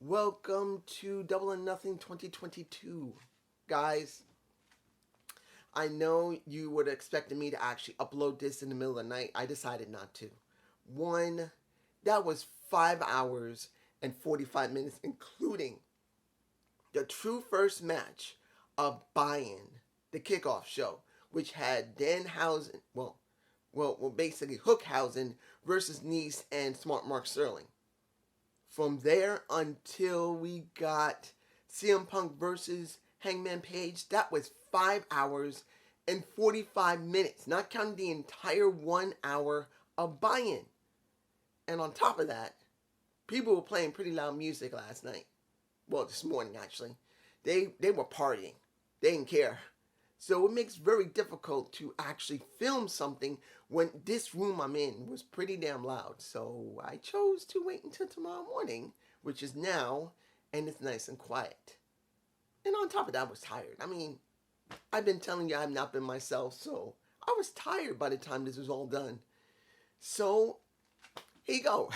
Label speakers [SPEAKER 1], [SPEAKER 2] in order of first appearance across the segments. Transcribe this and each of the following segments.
[SPEAKER 1] Welcome to Double or Nothing 2022. Guys, I know you would have expected me to actually upload this in the middle of the night. I decided not to. One, that was 5 hours and 45 minutes, including the true first match of Buy-In, the kickoff show, which had Danhausen, basically Hookhausen versus Nice and Smart Mark Sterling. From there until we got CM Punk versus Hangman Page, that was 5 hours and 45 minutes, not counting the entire 1 hour of Buy-In. And on top of that, people were playing pretty loud music last night. Well, this morning actually. They were partying. They didn't care. So it makes it very difficult to actually film something when this room I'm in was pretty damn loud. So I chose to wait until tomorrow morning, which is now, and it's nice and quiet. And on top of that, I was tired. I mean, I've been telling you I've not been myself, so I was tired by the time this was all done. So, here you go.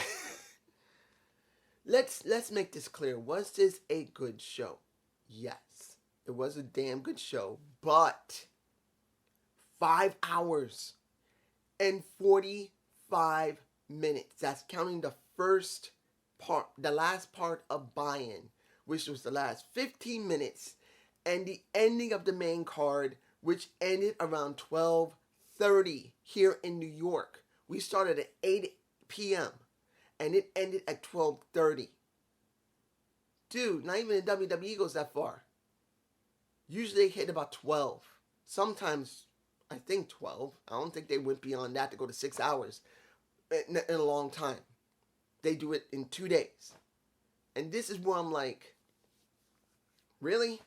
[SPEAKER 1] Let's make this clear. Was this a good show? Yes. It was a damn good show, but 5 hours and 45 minutes. That's counting the first part, the last part of Buy-In, which was the last 15 minutes, and the ending of the main card, which ended around 12:30 here in New York. We started at 8 p.m. and it ended at 12:30. Dude, not even the WWE goes that far. Usually they hit about 12. Sometimes, I think 12. I don't think they went beyond that to go to 6 hours in a long time. They do it in 2 days. And this is where I'm like, really?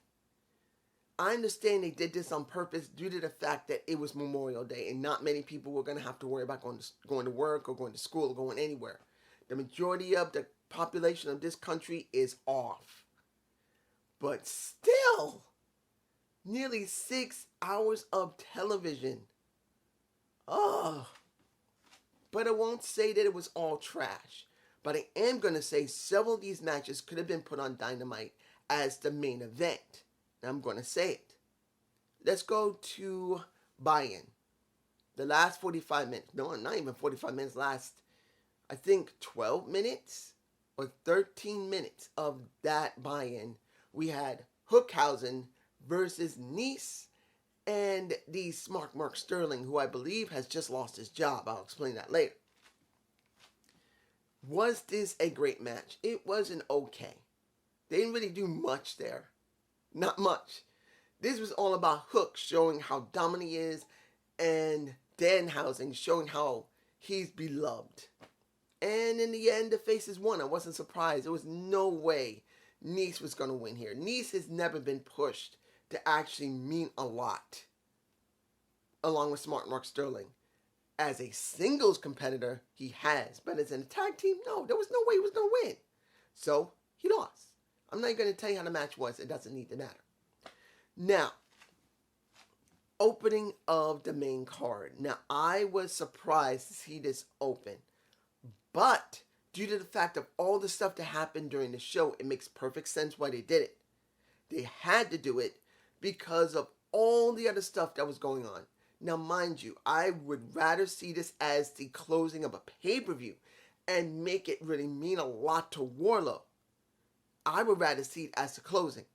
[SPEAKER 1] I understand they did this on purpose due to the fact that it was Memorial Day and not many people were going to have to worry about going to work or going to school or going anywhere. The majority of the population of this country is off. But still, nearly 6 hours of television. Oh. But I won't say that it was all trash. But I am going to say several of these matches could have been put on Dynamite as the main event. And I'm going to say it. Let's go to Buy-In. The last 45 minutes. No, not even 45 minutes. Last, I think, 12 minutes or 13 minutes of that Buy-In. We had Hookhausen versus Nice and the Smart Mark Sterling, who I believe has just lost his job. I'll explain that later. Was this a great match? It wasn't okay. They didn't really do much there. Not much. This was all about Hook showing how dominant he is and Danhausen showing how he's beloved. And in the end, the faces won. I wasn't surprised. There was no way Nice was going to win here. Nice has never been pushed to actually mean a lot, along with Smart Mark Sterling. As a singles competitor, he has. But as a tag team, no. There was no way he was going to win. So, he lost. I'm not going to tell you how the match was. It doesn't need to matter. Now, opening of the main card. Now, I was surprised to see this open. But due to the fact of all the stuff that happened during the show, it makes perfect sense why they did it. They had to do it because of all the other stuff that was going on. Now, mind you, I would rather see this as the closing of a pay-per-view and make it really mean a lot to Warlow. I would rather see it as the closing.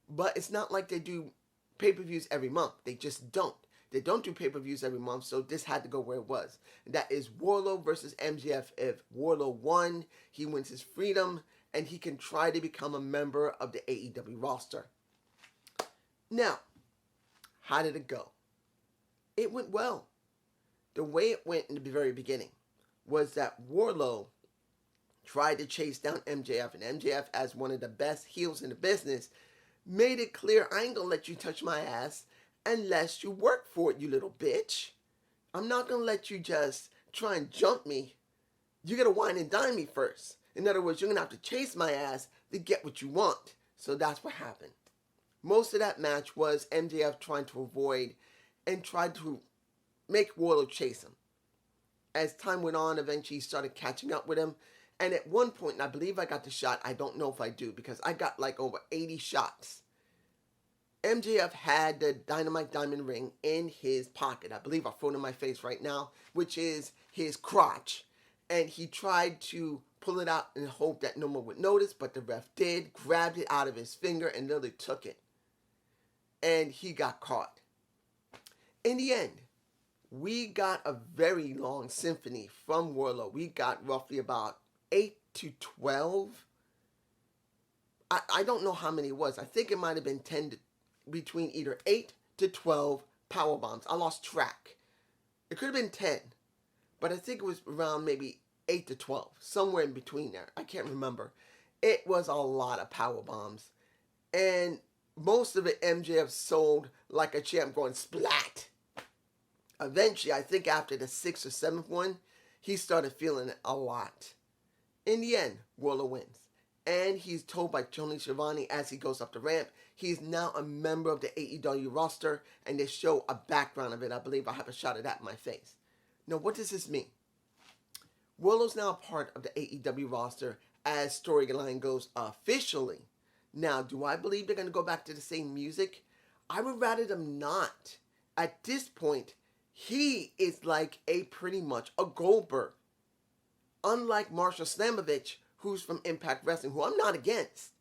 [SPEAKER 1] But it's not like they do pay-per-views every month. They just don't. They don't do pay-per-views every month, so this had to go where it was. And that is Warlow versus MJF. If Warlow won, he wins his freedom, and he can try to become a member of the AEW roster. Now, how did it go? It went well. The way it went in the very beginning was that Warlow tried to chase down MJF, and MJF, as one of the best heels in the business, made it clear, I ain't gonna let you touch my ass unless you work for it, you little bitch. I'm not gonna let you just try and jump me. You gotta wine and dine me first. In other words, you're gonna have to chase my ass to get what you want. So that's what happened. Most of that match was MJF trying to avoid and tried to make Warlow chase him. As time went on, eventually he started catching up with him, And at one point, and I believe I got the shot, I don't know if I do, because I got like over 80 shots. MJF had the Dynamite Diamond ring in his pocket. I believe I throw it in my face right now, which is his crotch. And he tried to pull it out in hope that no one would notice, but the ref did, grabbed it out of his finger and literally took it. And he got caught. In the end, we got a very long symphony from Warlow. We got roughly about 8 to 12. I don't know how many it was. I think it might have been 10 to, between either 8 to 12 power bombs. I lost track. It could have been 10, but I think it was around maybe 8 to 12, somewhere in between there. I can't remember. It was a lot of power bombs, and most of it MJF sold like a champ, going splat. Eventually, I think after the 6th or 7th one, he started feeling it a lot. In the end, Warlow wins. And he's told by Tony Schiavone as he goes up the ramp, he's now a member of the AEW roster, and they show a background of it. I believe I have a shot of that in my face. Now, what does this mean? Warlow's now a part of the AEW roster as storyline goes officially. Now, do I believe they're going to go back to the same music? I would rather them not. At this point, he is like a pretty much a Goldberg. Unlike Marsha Slamovich, who's from Impact Wrestling, who I'm not against.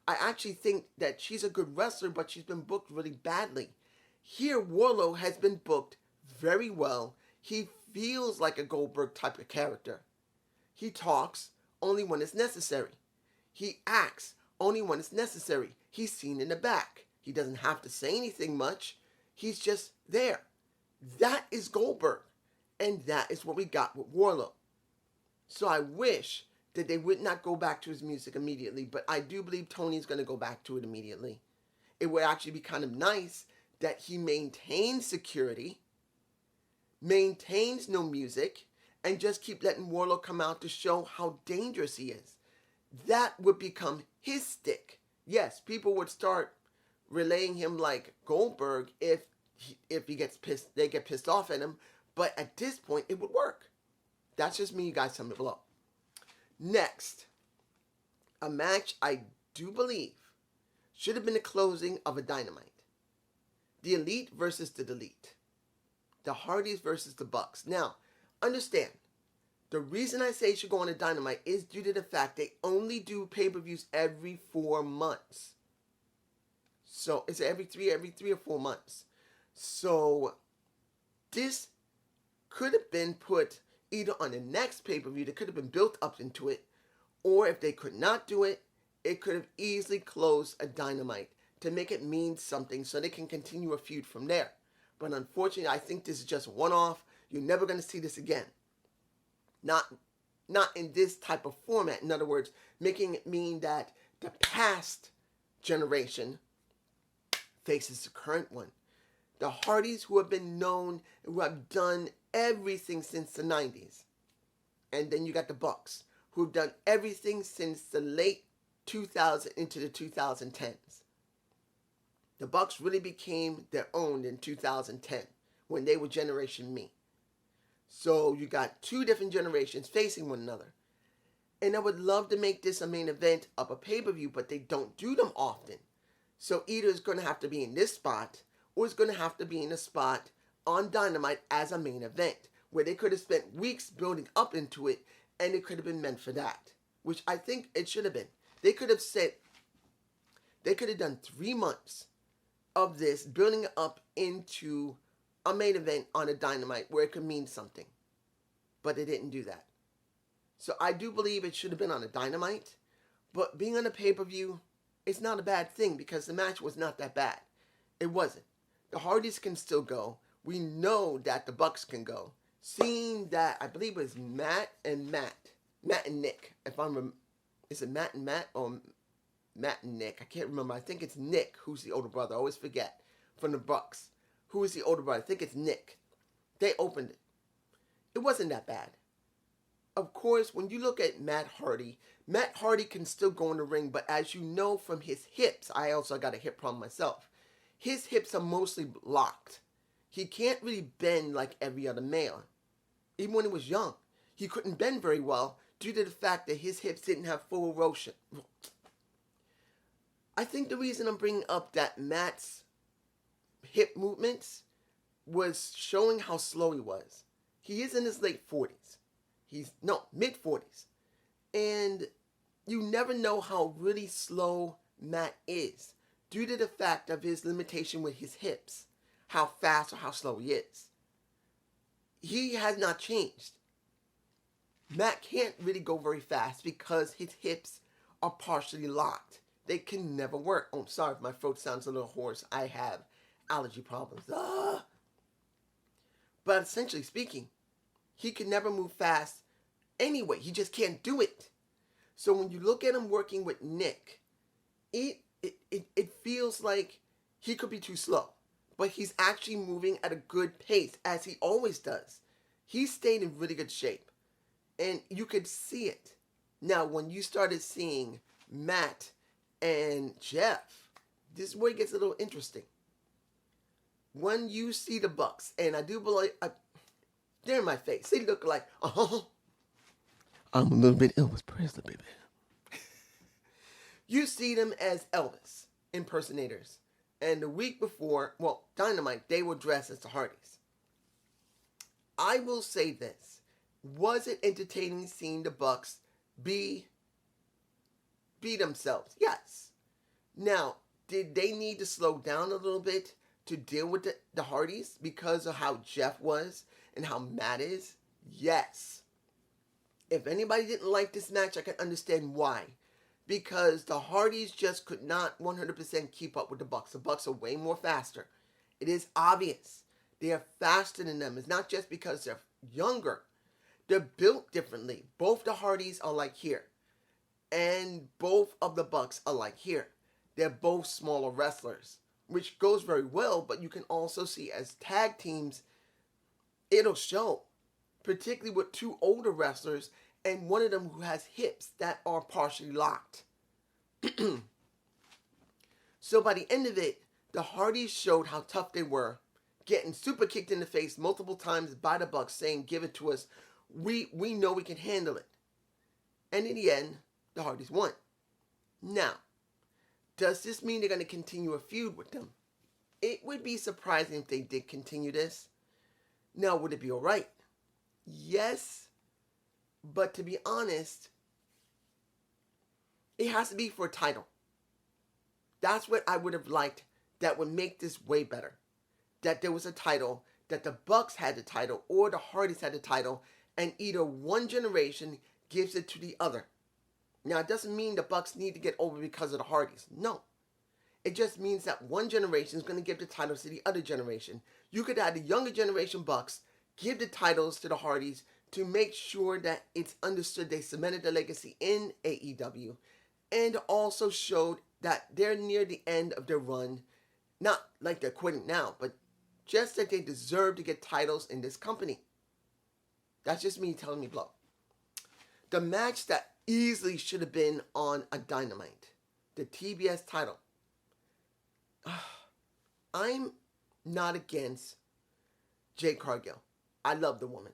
[SPEAKER 1] I actually think that she's a good wrestler, but she's been booked really badly. Here, Warlow has been booked very well. He feels like a Goldberg type of character. He talks only when it's necessary. He acts only when it's necessary. He's seen in the back. He doesn't have to say anything much. He's just there. That is Goldberg. And that is what we got with Warlow. So I wish that they would not go back to his music immediately, but I do believe Tony's going to go back to it immediately. It would actually be kind of nice that he maintains security, maintains no music, and just keep letting Warlow come out to show how dangerous he is. That would become his stick. Yes, people would start relaying him like Goldberg if he gets pissed, they get pissed off at him, but at this point it would work. That's just me. You guys tell me below. Next, a match I do believe should have been the closing of a Dynamite. The Elite versus the Delete. The Hardys versus the Bucks. Now, understand, the reason I say it should go on a Dynamite is due to the fact they only do pay-per-views every 4 months. So, it's every three or 4 months. So, this could have been put either on the next pay-per-view that could have been built up into it, or if they could not do it, it could have easily closed a Dynamite to make it mean something so they can continue a feud from there. But unfortunately, I think this is just one-off. You're never going to see this again. Not in this type of format. In other words, making it mean that the past generation faces the current one. The Hardys, who have been known, who have done everything since the 90s. And then you got the Bucks, who have done everything since the late 2000 into the 2010s. The Bucks really became their own in 2010 when they were Generation Me. So you got 2 different generations facing one another. And I would love to make this a main event of a pay-per-view, but they don't do them often. So either it's going to have to be in this spot, or it's going to have to be in a spot on Dynamite as a main event, where they could have spent weeks building up into it, and it could have been meant for that, which I think it should have been. They could have done 3 months of this, building it up into a main event on a Dynamite where it could mean something, but they didn't do that. So I do believe it should have been on a Dynamite, but being on a pay-per-view, it's not a bad thing because the match was not that bad. It wasn't. The Hardys can still go. We know that the Bucks can go. Seeing that, I believe it was Matt and Nick. Is it Matt and Matt or Matt and Nick? I can't remember. I think it's Nick, who's the older brother. I always forget. From the Bucks. Who is the older brother? I think it's Nick. They opened it. It wasn't that bad. Of course, when you look at Matt Hardy can still go in the ring, but as you know from his hips, I also got a hip problem myself. His hips are mostly locked. He can't really bend like every other male. Even when he was young, he couldn't bend very well due to the fact that his hips didn't have full rotation. I think the reason I'm bringing up that Matt's hip movements was showing how slow he was. He is in his late 40s. Mid 40s. And you never know how really slow Matt is due to the fact of his limitation with his hips, how fast or how slow he is. He has not changed. Matt can't really go very fast because his hips are partially locked. They can never work. Oh, I'm sorry if my throat sounds a little hoarse. I have allergy problems. But essentially speaking, he can never move fast anyway. He just can't do it. So when you look at him working with Nick, it feels like he could be too slow. But he's actually moving at a good pace, as he always does. He stayed in really good shape. And you could see it. Now, when you started seeing Matt and Jeff, this is where it gets a little interesting. When you see the Bucks, and I do believe, they're in my face. They look like, I'm a little bit Elvis Presley, baby. You see them as Elvis impersonators. And the week before, Dynamite, they were dressed as the Hardys. I will say this. Was it entertaining seeing the Bucks be themselves? Yes. Now, did they need to slow down a little bit to deal with the Hardys because of how Jeff was and how Matt is? Yes. If anybody didn't like this match, I can understand why. Because the Hardys just could not 100% keep up with the Bucks. The Bucks are way more faster. It is obvious. They are faster than them. It's not just because they're younger. They're built differently. Both the Hardys are like here. And both of the Bucks are like here. They're both smaller wrestlers, which goes very well, but you can also see as tag teams, it'll show. Particularly with two older wrestlers and one of them who has hips that are partially locked. So by the end of it, the Hardys showed how tough they were, getting super kicked in the face multiple times by the Bucks, saying, give it to us. We know we can handle it. And in the end, the Hardys won. Now, does this mean they're going to continue a feud with them? It would be surprising if they did continue this. Now, would it be alright? Yes. But to be honest, it has to be for a title. That's what I would have liked that would make this way better. That there was a title, that the Bucks had the title, or the Hardys had the title, and either one generation gives it to the other. Now, it doesn't mean the Bucks need to get over because of the Hardys. No. It just means that one generation is going to give the titles to the other generation. You could have the younger generation Bucks give the titles to the Hardys to make sure that it's understood they cemented the legacy in AEW, and also showed that they're near the end of their run. Not like they're quitting now, but just that they deserve to get titles in this company. That's just me telling me blow. The match that easily should have been on a Dynamite, the TBS title. I'm not against Jade Cargill. I love the woman.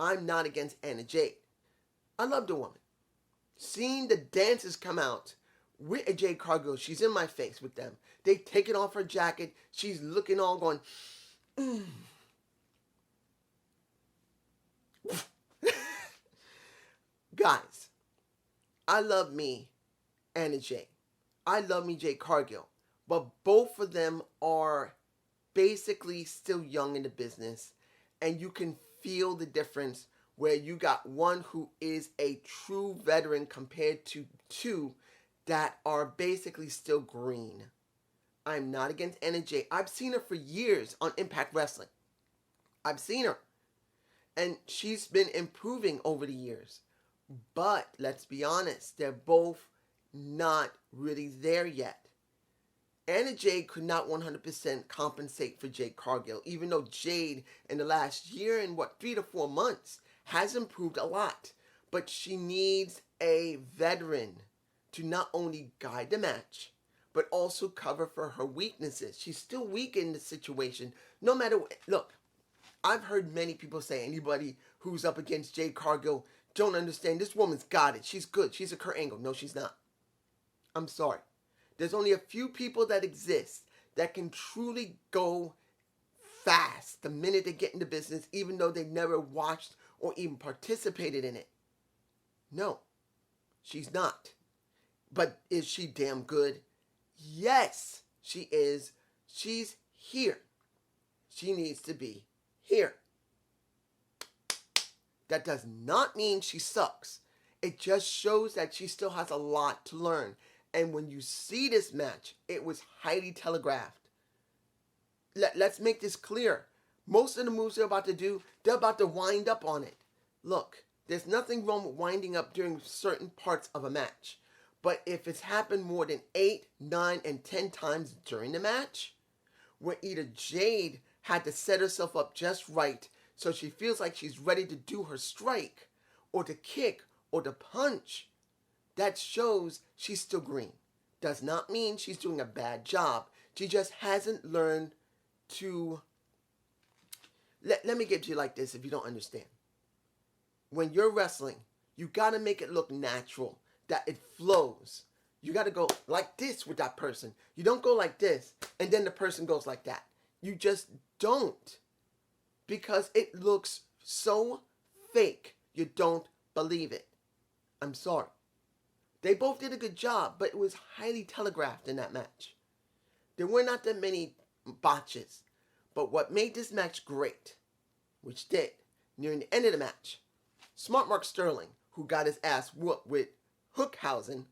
[SPEAKER 1] I'm not against Anna Jade. I love the woman. Seeing the dancers come out with Jade Cargill, she's in my face with them. They taking off her jacket. She's looking all going, Guys, I love me Anna Jade. I love me Jade Cargill. But both of them are basically still young in the business. And you can feel the difference where you got one who is a true veteran compared to two that are basically still green. I'm not against Anna Jay. I've seen her for years on Impact Wrestling. I've seen her. And she's been improving over the years. But let's be honest, they're both not really there yet. Anna Jade could not 100% compensate for Jade Cargill, even though Jade in the last year and 3 to 4 months has improved a lot. But she needs a veteran to not only guide the match, but also cover for her weaknesses. She's still weak in the situation. No matter what. Look, I've heard many people say anybody who's up against Jade Cargill don't understand. This woman's got it. She's good. She's a Kurt Angle. No, she's not. I'm sorry. There's only a few people that exist that can truly go fast the minute they get into business, even though they never watched or even participated in it. No, she's not. But is she damn good? Yes, she is. She's here. She needs to be here. That does not mean she sucks. It just shows that she still has a lot to learn. And when you see this match, it was highly telegraphed. Let's make this clear. Most of the moves they're about to do, they're about to wind up on it. Look, there's nothing wrong with winding up during certain parts of a match. But if it's happened more than 8, 9, and 10 times during the match, where either Jade had to set herself up just right so she feels like she's ready to do her strike, or to kick, or to punch, that shows she's still green. Does not mean she's doing a bad job. She just hasn't learned to... Let me get to you like this if you don't understand. When you're wrestling, you got to make it look natural, that it flows. You got to go like this with that person. You don't go like this, and then the person goes like that. You just don't. Because it looks so fake, you don't believe it. I'm sorry. They both did a good job, but it was highly telegraphed in that match. There were not that many botches. But what made this match great, which did, nearing the end of the match, Smart Mark Sterling, who got his ass whooped with Hookhausen,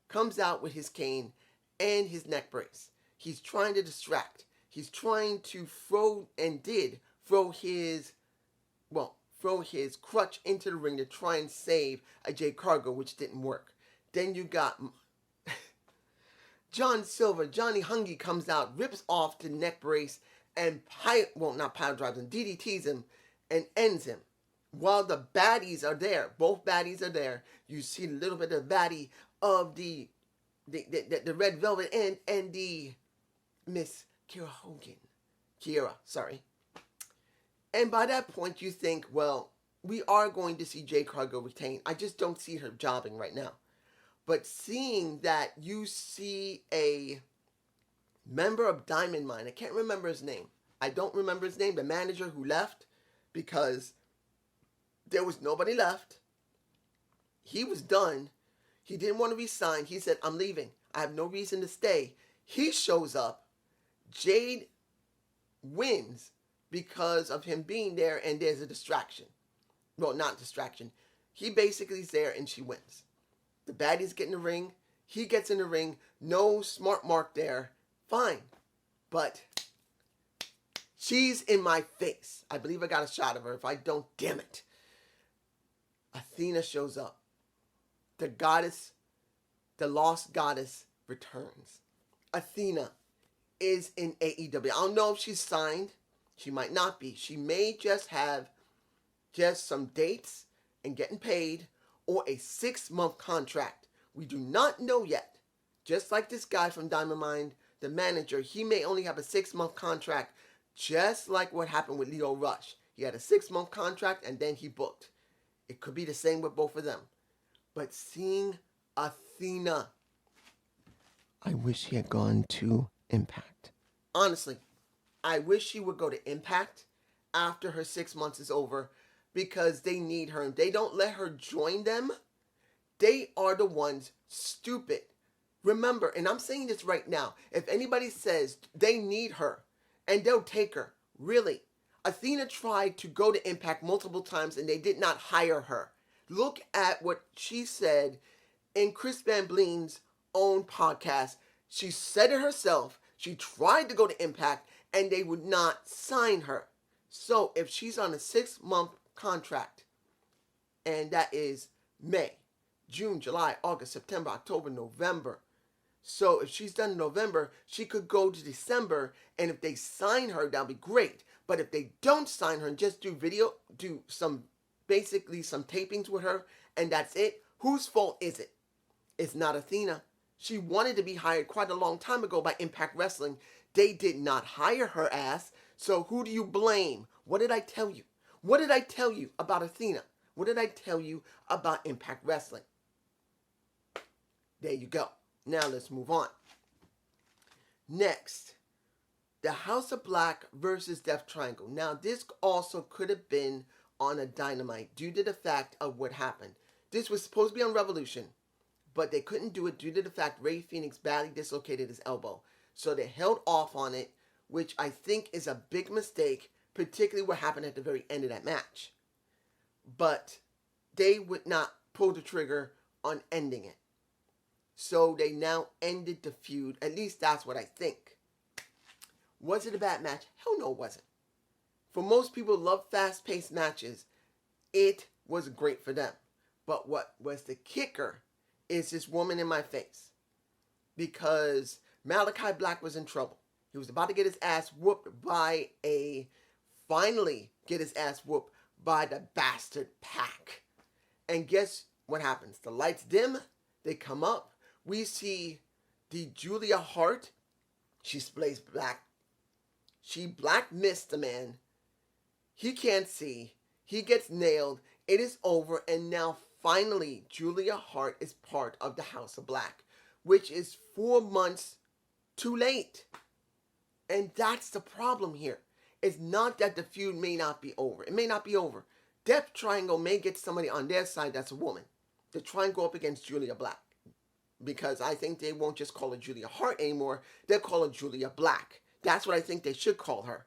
[SPEAKER 1] comes out with his cane and his neck brace. He's trying to distract. He's trying to throw his crutch into the ring to try and save a Jade Cargill, which didn't work. Then you got John Silver, Johnny Hungy comes out, rips off the neck brace, and not pile drives him, DDTs him, and ends him. While the baddies are there, both baddies are there, you see a little bit of baddie of the Red Velvet and the Miss Kiera, sorry. And by that point, you think, well, we are going to see Jade Cargill retain. I just don't see her jobbing right now. But seeing that you see a member of Diamond Mine, I can't remember his name. I don't remember his name, the manager who left, because there was nobody left. He was done. He didn't want to resign. He said, I'm leaving. I have no reason to stay. He shows up. Jade wins because of him being there, and there's a distraction. Well, not distraction. He basically is there, and she wins. The baddies get in the ring. He gets in the ring. No Smart Mark there. Fine. But she's in my face. I believe I got a shot of her. If I don't, damn it. Athena shows up. The goddess, the lost goddess, returns. Athena is in AEW. I don't know if she's signed. She might not be. She may just have some dates and getting paid, or a 6-month contract. We do not know yet. Just like this guy from Diamond Mine, the manager, he may only have a 6-month contract, just like what happened with Leo Rush. He had a 6-month contract and then he booked. It could be the same with both of them. But seeing Athena, I wish he had gone to Impact. Honestly, I wish she would go to Impact after her 6 months is over, because they need her. If they don't let her join them, they are the ones stupid. Remember, and I'm saying this right now, if anybody says they need her and they'll take her, really, Athena tried to go to Impact multiple times and they did not hire her. Look at what she said in Chris Van Vliet's own podcast. She said it herself. She tried to go to Impact and they would not sign her. So if she's on a 6-month contract, and that is May, June, July, August, September, October, November. So if she's done in November, she could go to December, and if they sign her, that'll be great. But if they don't sign her and just do some tapings with her, and that's it, whose fault is it? It's not Athena. She wanted to be hired quite a long time ago by Impact Wrestling. They did not hire her ass, so who do you blame? What did I tell you? What did I tell you about Athena? What did I tell you about Impact Wrestling? There you go. Now let's move on. Next, the House of Black versus Death Triangle. Now, this also could have been on a Dynamite due to the fact of what happened. This was supposed to be on Revolution, but they couldn't do it due to the fact Rey Fenix badly dislocated his elbow. So they held off on it, which I think is a big mistake, particularly what happened at the very end of that match. But they would not pull the trigger on ending it. So they now ended the feud. At least that's what I think. Was it a bad match? Hell no, it wasn't. For most people who love fast-paced matches, it was great for them. But what was the kicker is this woman in my face. Because Malachi Black was in trouble. He was about to get his ass whooped by finally get his ass whooped by the Bastard Pack. And guess what happens? The lights dim. They come up. We see the Julia Hart. She sprays black. She black missed the man. He can't see. He gets nailed. It is over. And now finally Julia Hart is part of the House of Black, which is 4 months too late. And that's the problem here. It's not that the feud may not be over. It may not be over. Death Triangle may get somebody on their side that's a woman to try and go up against Julia Black. Because I think they won't just call her Julia Hart anymore. They'll call her Julia Black. That's what I think they should call her.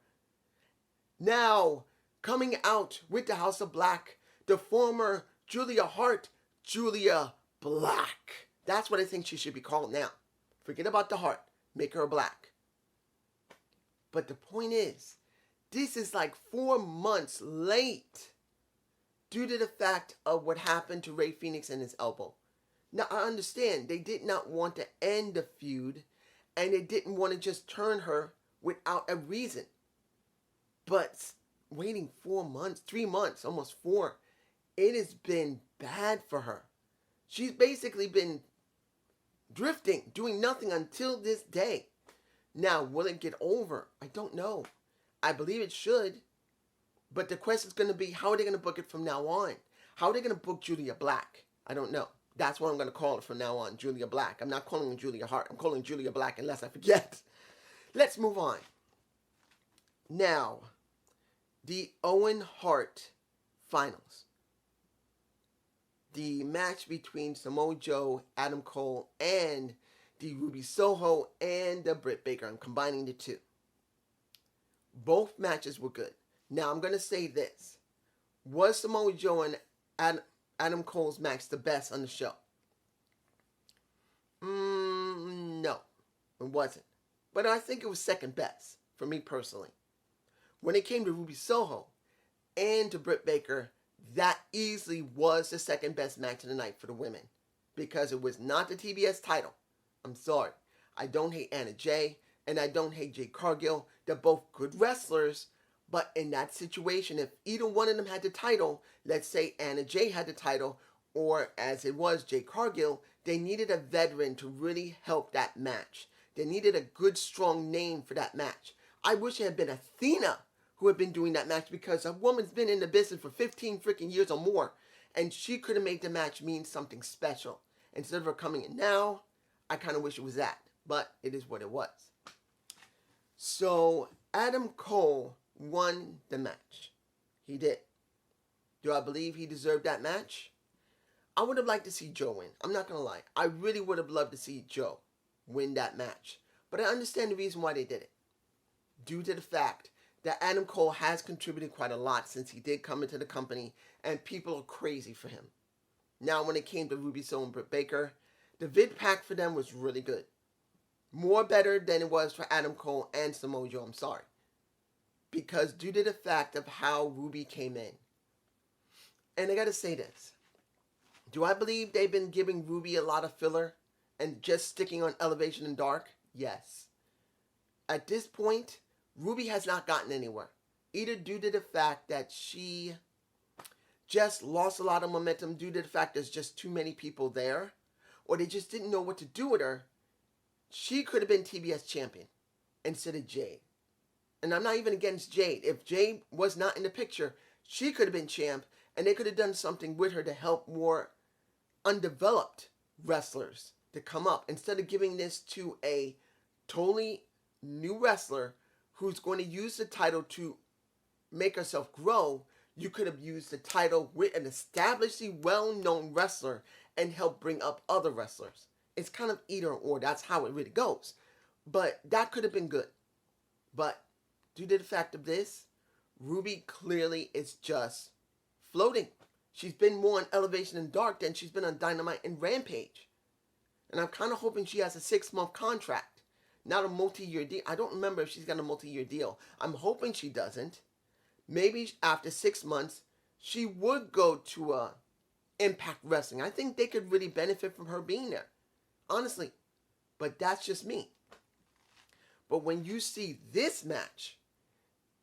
[SPEAKER 1] Now, coming out with the House of Black, the former Julia Hart, Julia Black. That's what I think she should be called now. Forget about the Hart. Make her Black. But the point is, this is like 4 months late due to the fact of what happened to Rey Fenix and his elbow. Now, I understand they did not want to end the feud, and they didn't want to just turn her without a reason. But waiting 4 months, 3 months, almost 4, it has been bad for her. She's basically been drifting, doing nothing until this day. Now, will it get over? I don't know. I believe it should. But the question is going to be, how are they going to book it from now on? How are they going to book Julia Black? I don't know. That's what I'm going to call it from now on, Julia Black. I'm not calling her Julia Hart. I'm calling Julia Black unless I forget. Let's move on. Now, the Owen Hart finals. The match between Samoa Joe, Adam Cole, and the Ruby Soho and the Britt Baker. I'm combining the two. Both matches were good. Now, I'm going to say this. Was Samoa Joe and Adam Cole's match the best on the show? No, it wasn't. But I think it was second best for me personally. When it came to Ruby Soho and to Britt Baker, that easily was the second best match of the night for the women. Because it was not the TBS title. I'm sorry. I don't hate Anna Jay and I don't hate Jade Cargill. They're both good wrestlers. But in that situation, if either one of them had the title, let's say Anna Jay had the title, or as it was Jade Cargill, they needed a veteran to really help that match. They needed a good, strong name for that match. I wish it had been Athena who had been doing that match, because a woman's been in the business for 15 freaking years or more, and she could have made the match mean something special. Instead of her coming in now, I kind of wish it was that, but it is what it was. So, Adam Cole won the match. He did. Do I believe he deserved that match? I would have liked to see Joe win. I'm not going to lie. I really would have loved to see Joe win that match. But I understand the reason why they did it. Due to the fact that Adam Cole has contributed quite a lot since he did come into the company, and people are crazy for him. Now, when it came to Ruby Soho and Britt Baker, the vid pack for them was really good. More better than it was for Adam Cole and Samoa Joe, I'm sorry. Because due to the fact of how Ruby came in. And I gotta say this. Do I believe they've been giving Ruby a lot of filler and just sticking on Elevation and Dark? Yes. At this point, Ruby has not gotten anywhere. Either due to the fact that she just lost a lot of momentum due to the fact there's just too many people there, or they just didn't know what to do with her. She could have been TBS champion instead of Jade. And I'm not even against Jade. If Jade was not in the picture, she could have been champ, And they could have done something with her to help more undeveloped wrestlers to come up instead of giving this to a totally new wrestler who's going to use the title to make herself grow. You could have used the title with an established, well-known wrestler and help bring up other wrestlers. It's kind of either or. That's how it really goes. But that could have been good. But due to the fact of this, Ruby clearly is just floating. She's been more on Elevation and Dark than she's been on Dynamite and Rampage. And I'm kind of hoping she has a 6-month contract, not a multi-year deal. I don't remember if she's got a multi-year deal. I'm hoping she doesn't. Maybe after 6 months, she would go to Impact Wrestling. I think they could really benefit from her being there. Honestly. But that's just me. But when you see this match,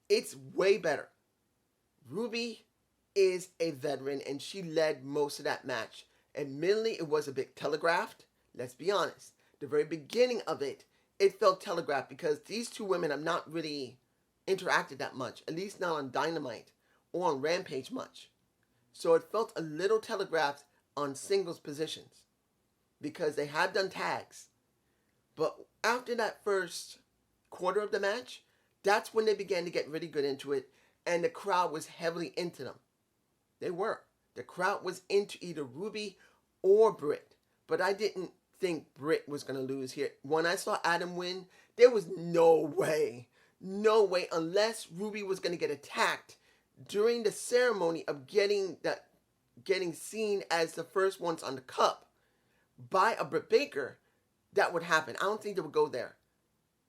[SPEAKER 1] it's way better. Ruby is a veteran, and she led most of that match. Admittedly, it was a bit telegraphed. Let's be honest. The very beginning of it, it felt telegraphed because these two women have not really interacted that much, at least not on Dynamite or on Rampage much. So it felt a little telegraphed on singles positions because they had done tags. But after that first quarter of the match, that's when they began to get really good into it, and the crowd was heavily into them. They were. The crowd was into either Ruby or Britt, but I didn't think Britt was going to lose here. When I saw Adam win, there was no way, unless Ruby was going to get attacked during the ceremony of getting seen as the first ones on the cup by a Britt Baker, that would happen. I don't think they would go there.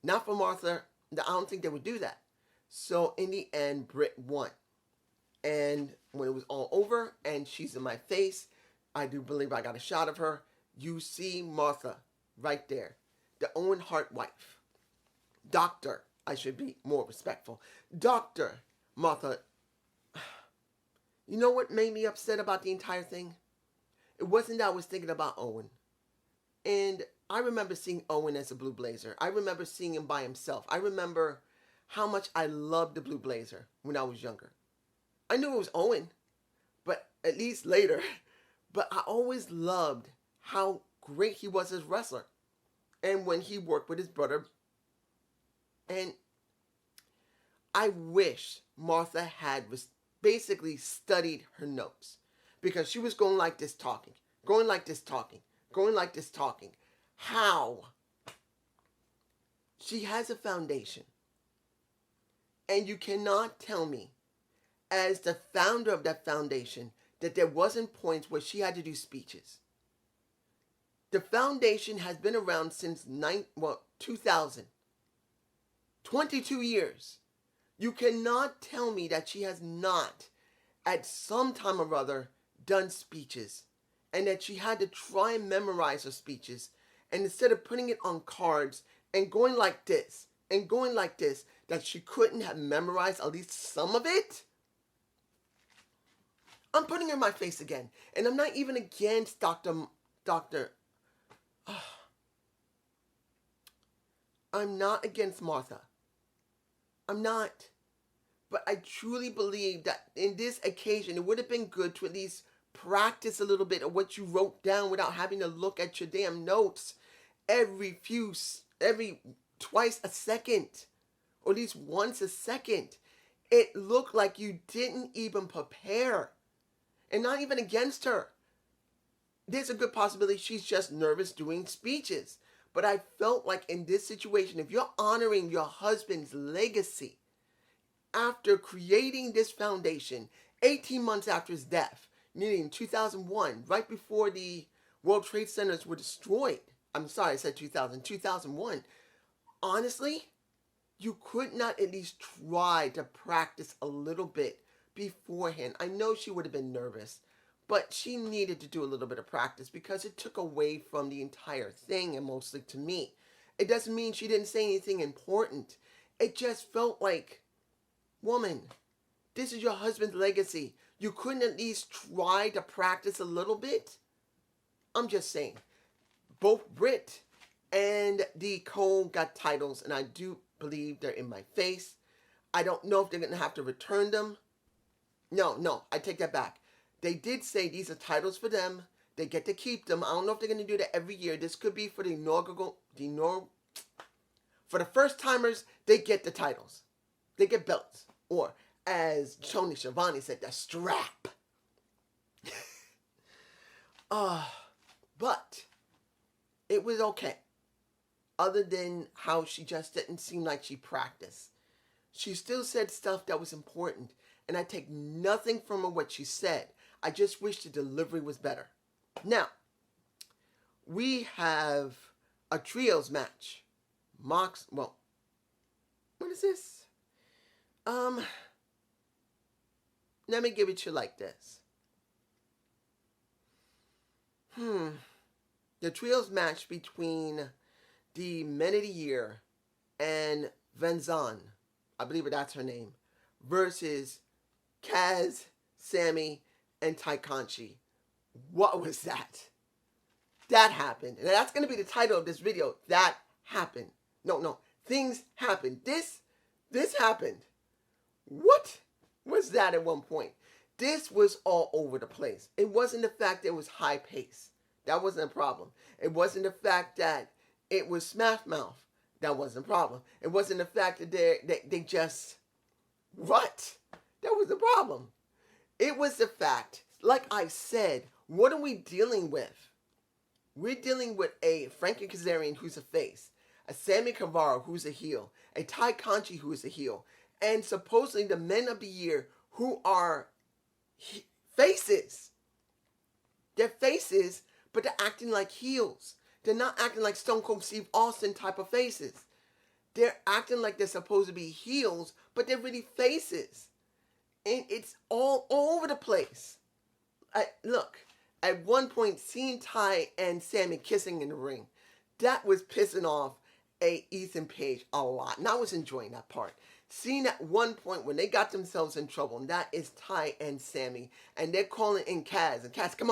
[SPEAKER 1] Not for Martha. I don't think they would do that. So in the end, Britt won. And when it was all over and she's in my face, I do believe I got a shot of her. You see Martha right there. The Owen Hart wife. Doctor. I should be more respectful. Dr. Martha. You know what made me upset about the entire thing? It wasn't that I was thinking about Owen. And I remember seeing Owen as a Blue Blazer. I remember seeing him by himself. I remember how much I loved the Blue Blazer when I was younger. I knew it was Owen, but at least later. But I always loved how great he was as a wrestler. And when he worked with his brother. And I wish Martha had basically studied her notes. Because she was going like this talking. Going like this talking. Going like this talking. How? She has a foundation. And you cannot tell me, as the founder of that foundation, that there wasn't points where she had to do speeches. The foundation has been around since 2000. 22 years. You cannot tell me that she has not, at some time or other, done speeches. And that she had to try and memorize her speeches. And instead of putting it on cards and going like this, and going like this, that she couldn't have memorized at least some of it? I'm putting her in my face again. And I'm not even against I'm not against Martha. I'm not. But I truly believe that in this occasion, it would have been good to at least practice a little bit of what you wrote down without having to look at your damn notes twice a second, or at least once a second. It looked like you didn't even prepare. And not even against her. There's a good possibility she's just nervous doing speeches. But I felt like in this situation, if you're honoring your husband's legacy after creating this foundation 18 months after his death, meaning in 2001, right before the World Trade Centers were destroyed. I'm sorry, I said 2001. Honestly, you could not at least try to practice a little bit beforehand. I know she would have been nervous, but she needed to do a little bit of practice because it took away from the entire thing, and mostly to me. It doesn't mean she didn't say anything important. It just felt like, woman, this is your husband's legacy. You couldn't at least try to practice a little bit? I'm just saying. Both Britt and the Cole got titles, and I do believe they're in my face. I don't know if they're going to have to return them. No, I take that back. They did say these are titles for them. They get to keep them. I don't know if they're going to do that every year. This could be for for the first timers, they get the titles. They get belts. Or, as Tony Schiavone said, the strap. But it was okay. Other than how she just didn't seem like she practiced. She still said stuff that was important. And I take nothing from her what she said. I just wish the delivery was better. Now, we have a trios match. What is this? Let me give it to you like this. The trios match between the Men of the Year and Venzon, I believe that's her name, versus Kaz, Sammy, and Tai Conchi. What was that? That happened. And that's going to be the title of this video. That happened. No. Things happened. This happened. What was that at one point? This was all over the place. It wasn't the fact that it was high pace. That wasn't a problem. It wasn't the fact that it was smash mouth. That wasn't a problem. It wasn't the fact that they just... What? That was the problem. It was the fact, like I said, what are we dealing with? We're dealing with a Frankie Kazarian who's a face, a Sammy Guevara who's a heel, a Tai Conchi who is a heel, and supposedly the Men of the Year who are faces. They're faces, but they're acting like heels. They're not acting like Stone Cold Steve Austin type of faces. They're acting like they're supposed to be heels, but they're really faces. And it's all over the place. Look, at one point, seeing Ty and Sammy kissing in the ring, that was pissing off Ethan Page a lot. And I was enjoying that part. Seeing at one point when they got themselves in trouble, and that is Ty and Sammy, and they're calling in Kaz, and Kaz, come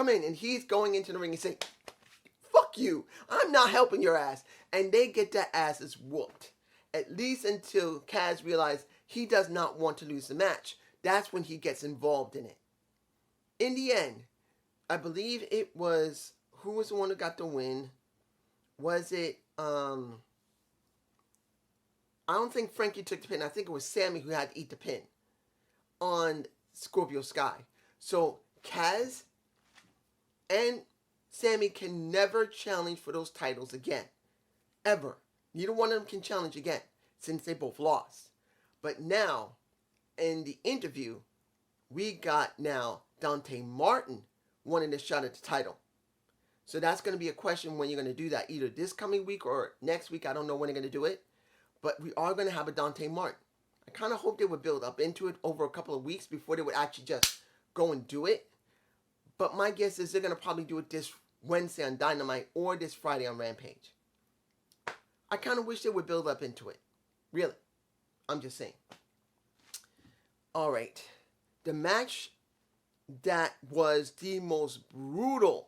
[SPEAKER 1] in, and he's going into the ring and saying, fuck you, I'm not helping your ass, and they get their asses whooped, at least until Kaz realized he does not want to lose the match. That's when he gets involved in it. In the end, I believe it was, who was the one who got the win? Was it, I don't think Frankie took the pin. I think it was Sammy who had to eat the pin on Scorpio Sky. So Kaz and Sammy can never challenge for those titles again. Ever. Neither one of them can challenge again since they both lost. But now, in the interview, we got now Dante Martin wanting a shot at the title. So that's going to be a question when you're going to do that. Either this coming week or next week. I don't know when they're going to do it. But we are going to have a Dante Martin. I kind of hope they would build up into it over a couple of weeks before they would actually just go and do it. But my guess is they're going to probably do it this Wednesday on Dynamite or this Friday on Rampage. I kind of wish they would build up into it. Really. I'm just saying. Alright. The match that was the most brutal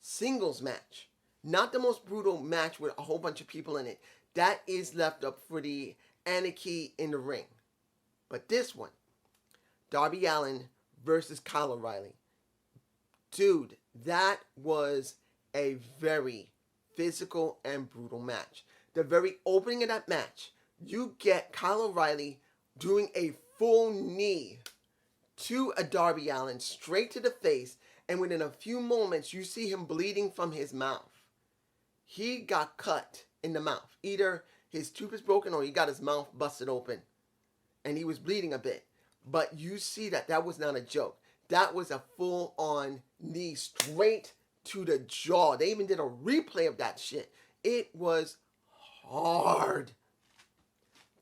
[SPEAKER 1] singles match. Not the most brutal match with a whole bunch of people in it. That is left up for the Anarchy in the Ring. But this one, Darby Allin versus Kyle O'Reilly. Dude, that was a very physical and brutal match. The very opening of that match, you get Kyle O'Reilly doing a full knee to a Darby Allin straight to the face, and within a few moments, you see him bleeding from his mouth. He got cut in the mouth. Either his tooth is broken or he got his mouth busted open. And he was bleeding a bit. But you see that was not a joke. That was a full-on knee straight to the jaw. They even did a replay of that shit. It was hard.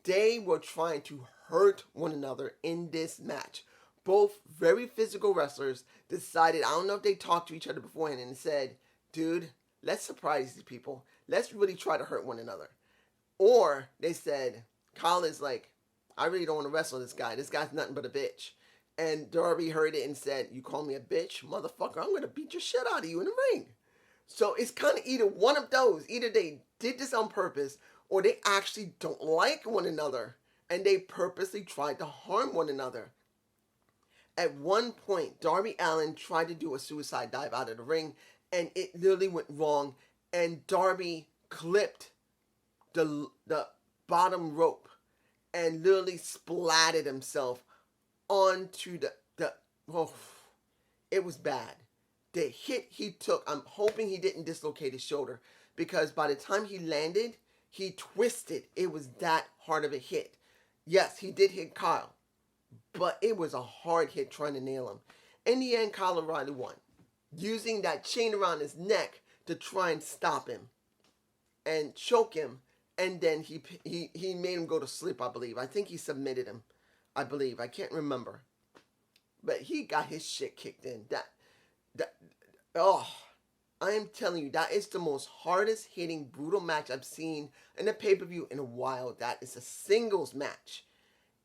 [SPEAKER 1] They were trying to hurt one another in this match. Both very physical wrestlers decided, I don't know if they talked to each other beforehand and said, dude, let's surprise these people. Let's really try to hurt one another. Or they said, Kyle is like, I really don't want to wrestle this guy. This guy's nothing but a bitch. And Darby heard it and said, you call me a bitch? Motherfucker, I'm going to beat your shit out of you in the ring. So it's kind of either one of those. Either they did this on purpose or they actually don't like one another and they purposely tried to harm one another. At one point, Darby Allin tried to do a suicide dive out of the ring, and it literally went wrong, and Darby clipped the bottom rope and literally splatted himself onto the oh, it was bad. The hit he took, I'm hoping he didn't dislocate his shoulder, because by the time he landed, he twisted. It was that hard of a hit. Yes, he did hit Kyle, but it was a hard hit trying to nail him. In the end, Kyle O'Reilly won, using that chain around his neck to try and stop him and choke him, and then he made him go to sleep, I believe. I think he submitted him, I believe. I can't remember. But he got his shit kicked in. I am telling you, that is the most hardest hitting, brutal match I've seen in a pay-per-view in a while. That is a singles match.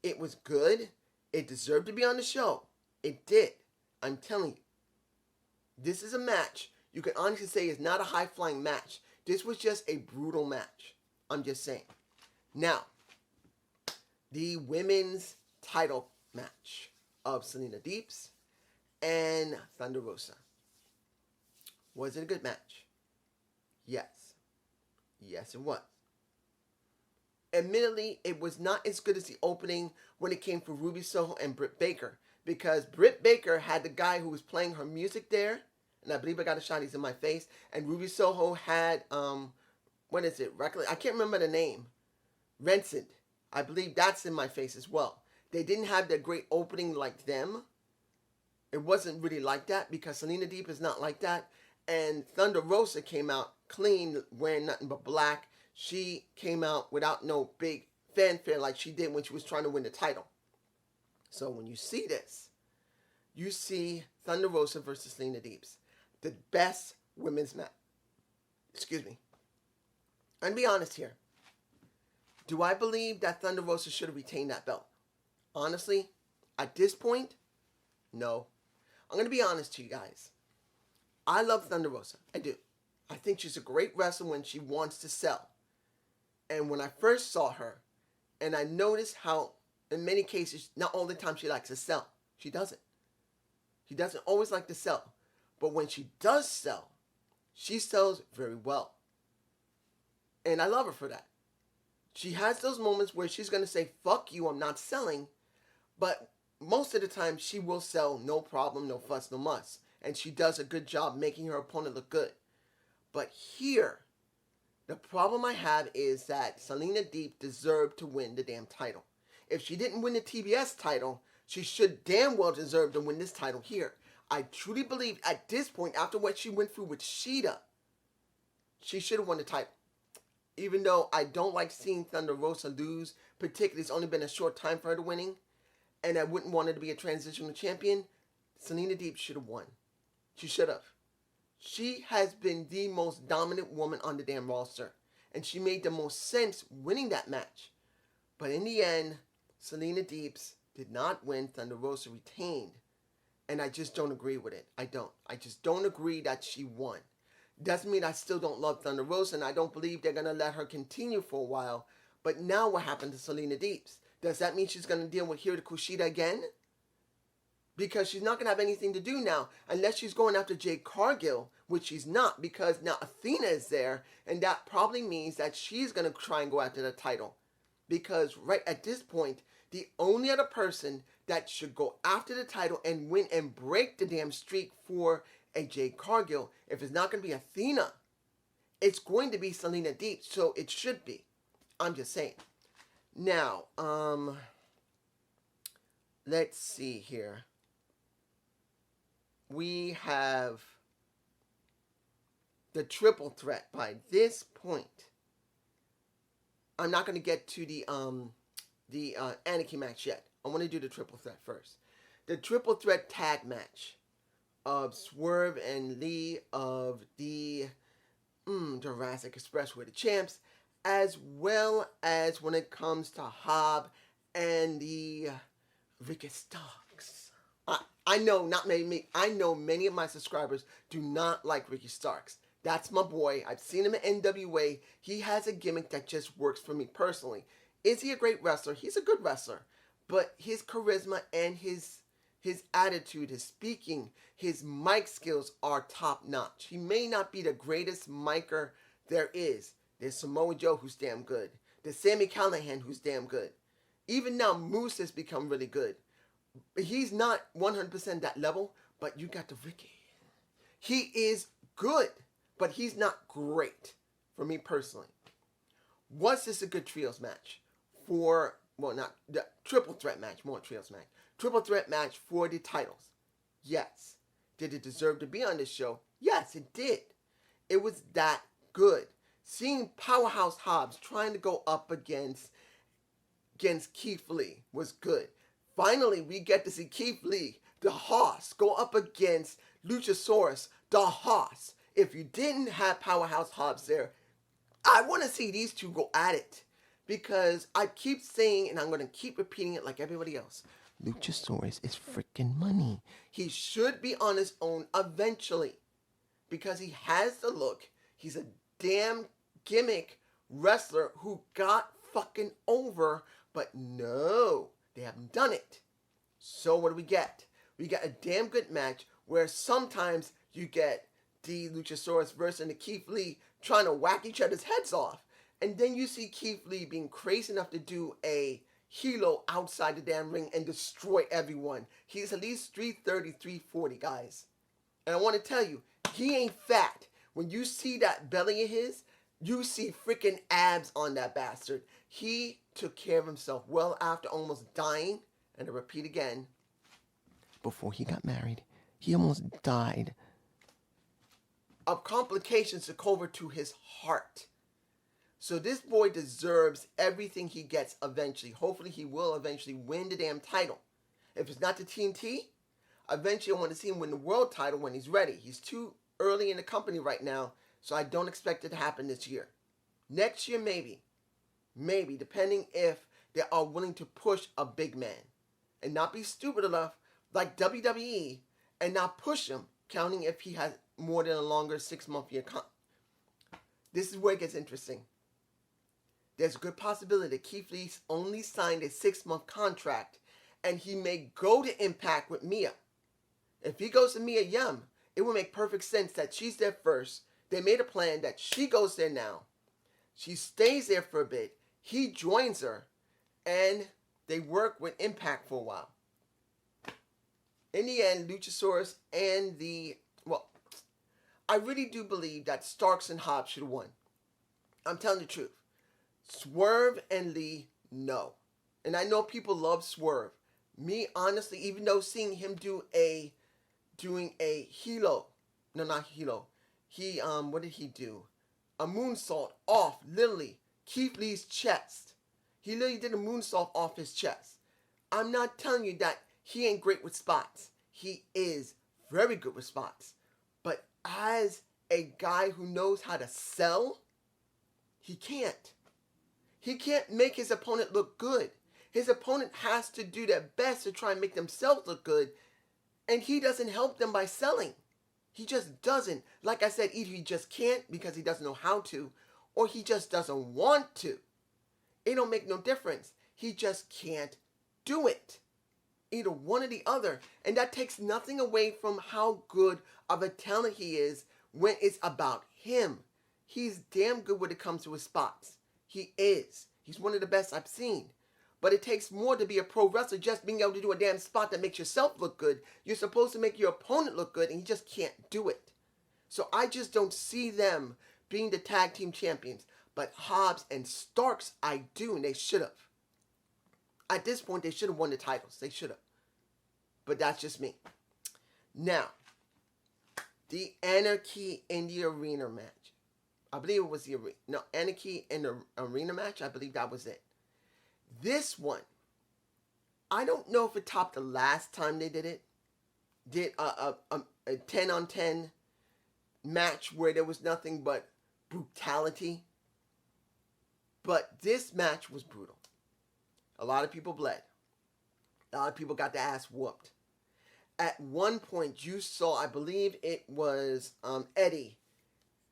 [SPEAKER 1] It was good. It deserved to be on the show. It did. I'm telling you. This is a match you can honestly say is not a high-flying match. This was just a brutal match. I'm just saying. Now, the women's title match of Selena Deeps and Thunder Rosa. Was it a good match? Yes. Yes, it was. Admittedly, it was not as good as the opening when it came for Ruby Soho and Britt Baker, because Britt Baker had the guy who was playing her music there, and I believe I got a shot, he's in my face, and Ruby Soho had, what is it, I can't remember the name, Rancid. I believe that's in my face as well. They didn't have that great opening like them. It wasn't really like that, because Selena Deep is not like that. And Thunder Rosa came out clean, wearing nothing but black. She came out without no big fanfare like she did when she was trying to win the title. So when you see this, you see Thunder Rosa versus Selena Deeps, the best women's match. Excuse me. And be honest here. Do I believe that Thunder Rosa should have retained that belt? Honestly, at this point, no. I'm going to be honest to you guys. I love Thunder Rosa. I do. I think she's a great wrestler when she wants to sell. And when I first saw her, and I noticed how, in many cases, not all the time she likes to sell. She doesn't. She doesn't always like to sell. But when she does sell, she sells very well. And I love her for that. She has those moments where she's going to say, fuck you, I'm not selling. But most of the time, she will sell, no problem, no fuss, no muss. And she does a good job making her opponent look good. But here, the problem I have is that Selena Deep deserved to win the damn title. If she didn't win the TBS title, she should damn well deserve to win this title here. I truly believe at this point, after what she went through with Shida, she should have won the title. Even though I don't like seeing Thunder Rosa lose, particularly it's only been a short time for her to winning, and I wouldn't want her to be a transitional champion, Selena Deep should have won. She should have. She has been the most dominant woman on the damn roster. And she made the most sense winning that match. But in the end, Selena Deeps did not win. Thunder Rosa retained. And I just don't agree with it. I don't. I just don't agree that she won. Doesn't mean I still don't love Thunder Rosa, and I don't believe they're going to let her continue for a while. But now what happened to Selena Deeps? Does that mean she's going to deal with Hiro Kushida again? Because she's not going to have anything to do now unless she's going after Jade Cargill, which she's not, because now Athena is there, and that probably means that she's going to try and go after the title. Because right at this point, the only other person that should go after the title and win and break the damn streak for a Jade Cargill, if it's not going to be Athena, it's going to be Selena Deep, so it should be. I'm just saying. Now, let's see here. We have the triple threat by this point. I'm not going to get to the Anarchy match yet. I want to do the triple threat first. The triple threat tag match of Swerve and Lee of the Jurassic Express were the champs, as well as when it comes to Hobb and the Ricky Starks. I know many of my subscribers do not like Ricky Starks. That's my boy. I've seen him at NWA. He has a gimmick that just works for me personally. Is he a great wrestler? He's a good wrestler. But his charisma and his His attitude, his speaking, his mic skills are top notch. He may not be the greatest micer there is. There's Samoa Joe who's damn good. There's Sami Callihan who's damn good. Even now, Moose has become really good. He's not 100% that level, but you got the Ricky. He is good, but he's not great for me personally. Was this a good trios match? Not the triple threat match, more trios match. Triple threat match for the titles. Yes. Did it deserve to be on this show? Yes, it did. It was that good. Seeing Powerhouse Hobbs trying to go up against Keith Lee was good. Finally, we get to see Keith Lee, the Hoss, go up against Luchasaurus, the Hoss. If you didn't have Powerhouse Hobbs there, I want to see these two go at it. Because I keep saying, and I'm going to keep repeating it like everybody else, Luchasaurus is freaking money. He should be on his own eventually. Because he has the look. He's a damn gimmick wrestler who got fucking over. But no, they haven't done it. So what do we get? We get a damn good match where sometimes you get the Luchasaurus versus the Keith Lee trying to whack each other's heads off. And then you see Keith Lee being crazy enough to do a helo outside the damn ring and destroy everyone. He's at least 330, 340, guys. And I want to tell you, he ain't fat. When you see that belly of his, you see freaking abs on that bastard. He took care of himself well after almost dying. And to repeat again, before he got married, he almost died of complications that go over to his heart. So this boy deserves everything he gets eventually. Hopefully he will eventually win the damn title. If it's not the TNT, eventually I want to see him win the world title when he's ready. He's too early in the company right now, so I don't expect it to happen this year. Next year, maybe. Maybe, depending if they are willing to push a big man. And not be stupid enough, like WWE, and not push him, counting if he has more than a longer 6-month year This is where it gets interesting. There's a good possibility that Keith Lee only signed a 6-month contract and he may go to Impact with Mia. If he goes to Mia Yim, it would make perfect sense that she's there first. They made a plan that she goes there now. She stays there for a bit. He joins her and they work with Impact for a while. In the end, Luchasaurus and I really do believe that Starks and Hobbs should have won. I'm telling the truth. Swerve and Lee, no. And I know people love Swerve. Me, honestly, even though seeing him doing a helo, no, not helo. What did he do? A moonsault off, literally, Keith Lee's chest. He literally did a moonsault off his chest. I'm not telling you that he ain't great with spots. He is very good with spots. But as a guy who knows how to sell, he can't. He can't make his opponent look good. His opponent has to do their best to try and make themselves look good. And he doesn't help them by selling. He just doesn't. Like I said, either he just can't because he doesn't know how to, or he just doesn't want to. It don't make no difference. He just can't do it. Either one or the other. And that takes nothing away from how good of a talent he is when it's about him. He's damn good when it comes to his spots. He is. He's one of the best I've seen. But it takes more to be a pro wrestler, just being able to do a damn spot that makes yourself look good. You're supposed to make your opponent look good, and you just can't do it. So I just don't see them being the tag team champions. But Hobbs and Starks, I do, and they should have. At this point, they should have won the titles. They should have. But that's just me. Now, the Anarchy in the Arena match. I believe it was Anarchy in the Arena match. I believe that was it. This one, I don't know if it topped the last time they did it. Did a 10-on-10 match where there was nothing but brutality. But this match was brutal. A lot of people bled. A lot of people got their ass whooped. At one point, you saw, I believe it was Eddie.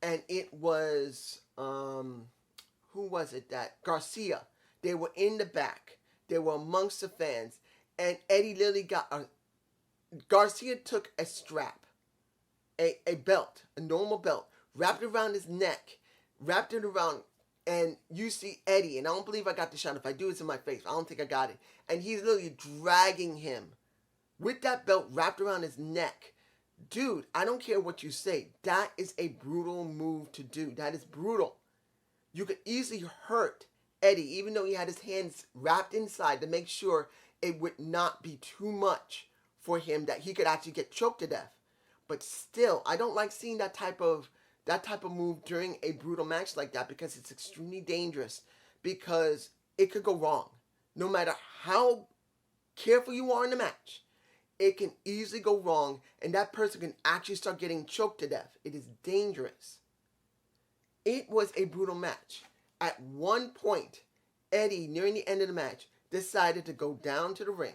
[SPEAKER 1] And it was, who was it that? Garcia. They were in the back. They were amongst the fans. And Eddie literally got Garcia took a strap, a belt, a normal belt, wrapped it around his neck, wrapped it around, and you see Eddie, and I don't believe I got the shot. If I do, it's in my face. I don't think I got it. And he's literally dragging him with that belt wrapped around his neck. Dude, I don't care what you say. That is a brutal move to do. That is brutal. You could easily hurt Eddie, even though he had his hands wrapped inside to make sure it would not be too much for him that he could actually get choked to death. But still, I don't like seeing that type of move during a brutal match like that, because it's extremely dangerous, because it could go wrong. No matter how careful you are in the match, it can easily go wrong, and that person can actually start getting choked to death. It is dangerous. It was a brutal match. At one point, Eddie, nearing the end of the match, decided to go down to the ring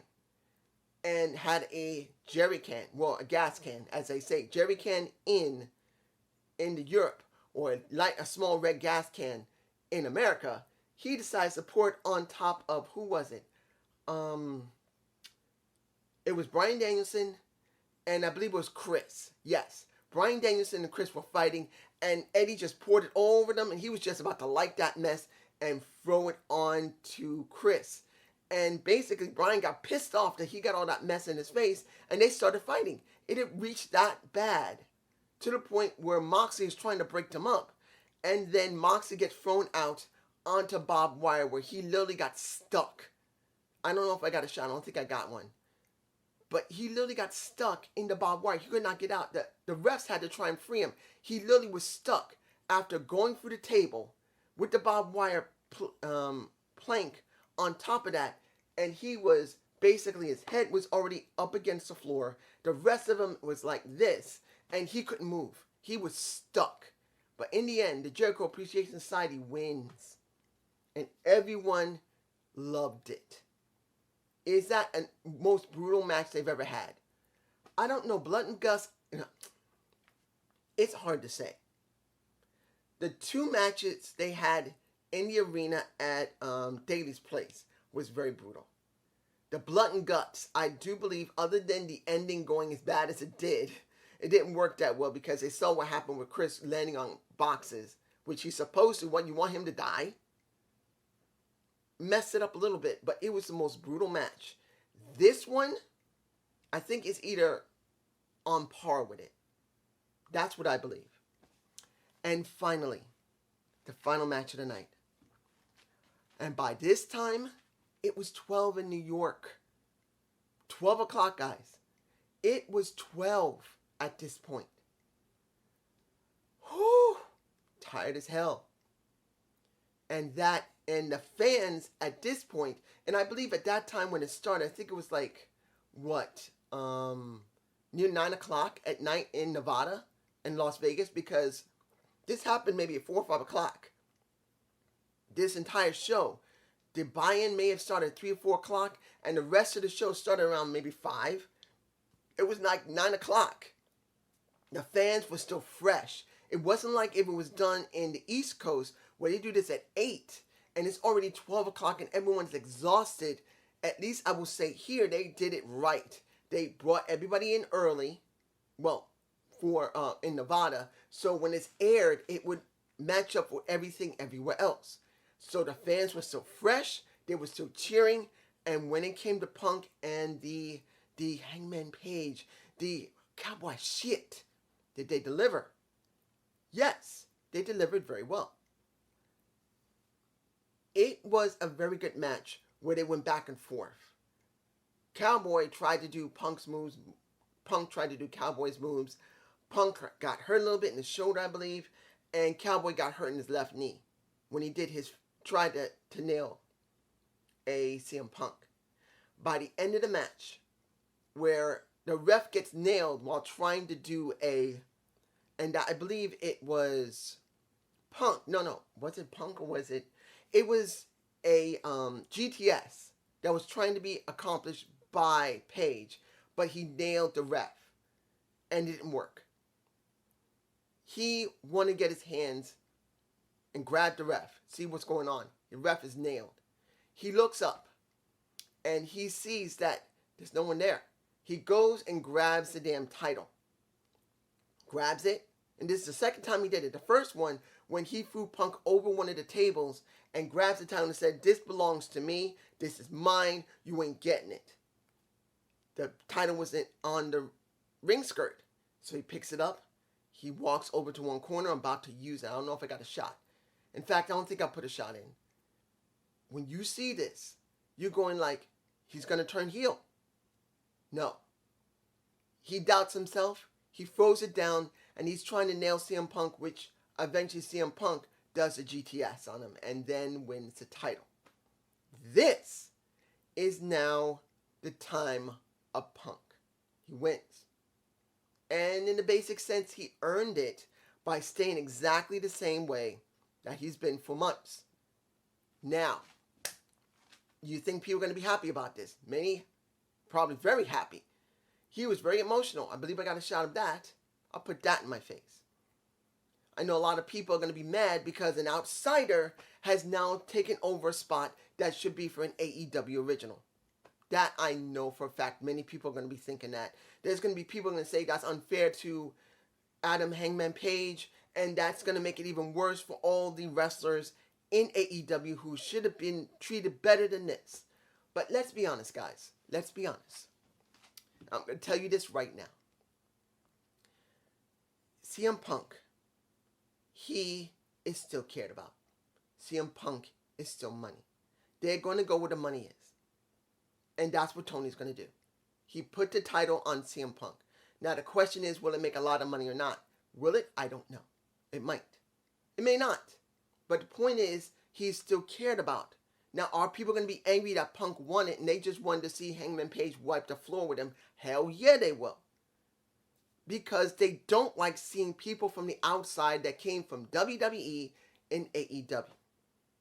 [SPEAKER 1] and had a jerry can, well, a gas can, as they say, jerry can in the Europe, or like a small red gas can in America. He decides to pour it on top of, who was it? It was Bryan Danielson, and I believe it was Chris. Yes, Bryan Danielson and Chris were fighting, and Eddie just poured it all over them, and he was just about to light that mess and throw it on to Chris. And basically, Bryan got pissed off that he got all that mess in his face, and they started fighting. It had reached that bad, to the point where Moxley is trying to break them up. And then Moxley gets thrown out onto barbed wire, where he literally got stuck. I don't know if I got a shot. I don't think I got one. But he literally got stuck in the barbed wire. He could not get out. The refs had to try and free him. He literally was stuck after going through the table with the barbed wire plank on top of that. And he was basically, his head was already up against the floor. The rest of him was like this, and he couldn't move. He was stuck. But in the end, the Jericho Appreciation Society wins. And everyone loved it. Is that the most brutal match they've ever had? I don't know. Blood and Guts, it's hard to say. The two matches they had in the arena at Daly's Place was very brutal. The Blood and Guts, I do believe, other than the ending going as bad as it didn't work that well, because they saw what happened with Chris landing on boxes, which he's supposed to, what, you want him to die? Messed it up a little bit, but it was the most brutal match. This one, I think, is either on par with it. That's what I believe. And finally, the final match of the night. And by this time, it was 12 in New York. 12 o'clock, guys. It was 12 at this point. Whew, tired as hell. And the fans at this point, and I believe at that time when it started, I think it was like, near 9 o'clock at night in Nevada and Las Vegas, because this happened maybe at 4 or 5 o'clock. This entire show, the buy-in may have started at 3 or 4 o'clock, and the rest of the show started around maybe 5. It was like 9 o'clock. The fans were still fresh. It wasn't like if it was done in the East Coast, where they do this at 8, and it's already 12 o'clock and everyone's exhausted. At least I will say here, they did it right. They brought everybody in early, well, for in Nevada, so when it's aired, it would match up with everything everywhere else. So the fans were still fresh, they were still cheering, and when it came to Punk and the Hangman Page, the Cowboy shit, did they deliver? Yes, they delivered very well. It was a very good match where they went back and forth. Cowboy tried to do Punk's moves. Punk tried to do Cowboy's moves. Punk got hurt a little bit in the shoulder, I believe, and Cowboy got hurt in his left knee when he tried to nail a CM Punk. By the end of the match, where the ref gets nailed while trying to do and I believe it was Punk. No, was it Punk or was it? It was a GTS that was trying to be accomplished by Page, but he nailed the ref, and it didn't work. He wanted to get his hands and grab the ref, see what's going on. The ref is nailed. He looks up, and he sees that there's no one there. He goes and grabs the damn title. Grabs it. And this is the second time he did it. The first one, when he threw Punk over one of the tables and grabs the title and said, "This belongs to me. This is mine. You ain't getting it." The title was on the ring skirt. So he picks it up. He walks over to one corner. I'm about to use it. I don't know if I got a shot. In fact, I don't think I put a shot in. When you see this, you're going like, he's going to turn heel. No. He doubts himself. He throws it down, and he's trying to nail CM Punk, which eventually CM Punk does a GTS on him and then wins the title. This is now the time of Punk. He wins. And in the basic sense, he earned it by staying exactly the same way that he's been for months. Now, you think people are going to be happy about this? Many, probably very happy. He was very emotional. I believe I got a shot of that. I'll put that in my face. I know a lot of people are going to be mad because an outsider has now taken over a spot that should be for an AEW original. That I know for a fact. Many people are going to be thinking that. There's going to be people going to say that's unfair to Adam Hangman Page, and that's going to make it even worse for all the wrestlers in AEW who should have been treated better than this. But let's be honest, guys. Let's be honest. I'm going to tell you this right now. CM Punk, he is still cared about. CM Punk is still money. They're going to go where the money is. And that's what Tony's going to do. He put the title on CM Punk. Now the question is, will it make a lot of money or not? Will it? I don't know. It might. It may not. But the point is, he's still cared about. Now, are people going to be angry that Punk won it and they just wanted to see Hangman Page wipe the floor with him? Hell yeah, they will. Because they don't like seeing people from the outside that came from WWE and AEW.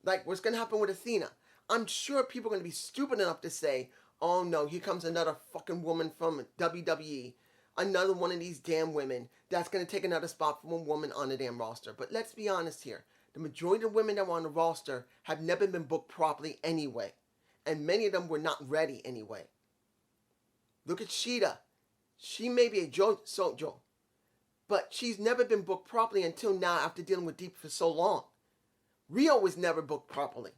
[SPEAKER 1] Like what's going to happen with Athena. I'm sure people are going to be stupid enough to say, "Oh no, here comes another fucking woman from WWE. Another one of these damn women that's going to take another spot from a woman on the damn roster." But let's be honest here. The majority of women that were on the roster have never been booked properly anyway. And many of them were not ready anyway. Look at Sheeta. She may be a JoJo, but she's never been booked properly until now after dealing with Deep for so long. Rio was never booked properly.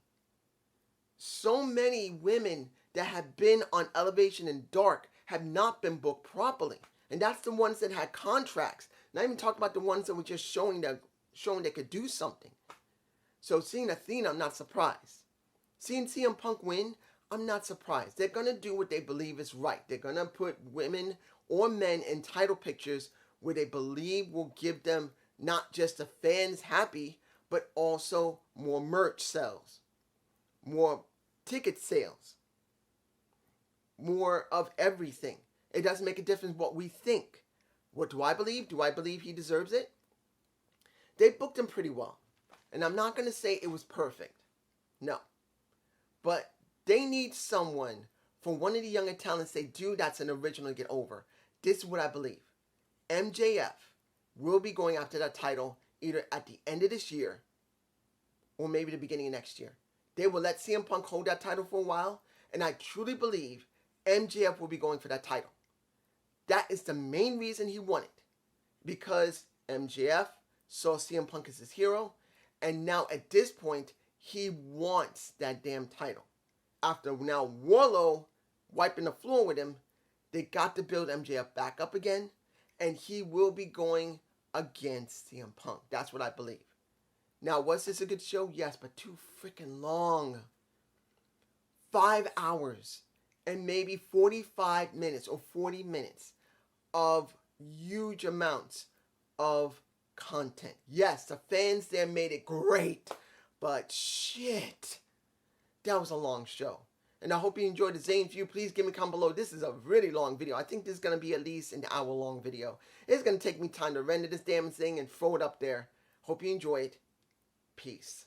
[SPEAKER 1] So many women that have been on Elevation and Dark have not been booked properly. And that's the ones that had contracts. Not even talking about the ones that were just showing they could do something. So seeing Athena, I'm not surprised. Seeing CM Punk win, I'm not surprised. They're going to do what they believe is right. They're going to put women or men in title pictures where they believe will give them not just the fans happy, but also more merch sales, more ticket sales, more of everything. It doesn't make a difference what we think. What do I believe? Do I believe he deserves it? They booked him pretty well. And I'm not going to say it was perfect. No. But they need someone from one of the younger talents say, "Dude, that's an original to get over." This is what I believe. MJF will be going after that title either at the end of this year or maybe the beginning of next year. They will let CM Punk hold that title for a while. And I truly believe MJF will be going for that title. That is the main reason he won it. Because MJF saw CM Punk as his hero. And now at this point, he wants that damn title. After now Warlow wiping the floor with him, they got to build MJF back up again. And he will be going against CM Punk. That's what I believe. Now, was this a good show? Yes, but too freaking long. 5 hours and maybe 45 minutes or 40 minutes of huge amounts of content. Yes, the fans there made it great, but shit, that was a long show. And I hope you enjoyed the Zane's View. Please give me a comment below. This is a really long video. I think this is going to be at least an hour-long video. It's going to take me time to render this damn thing and throw it up there. Hope you enjoy it. Peace.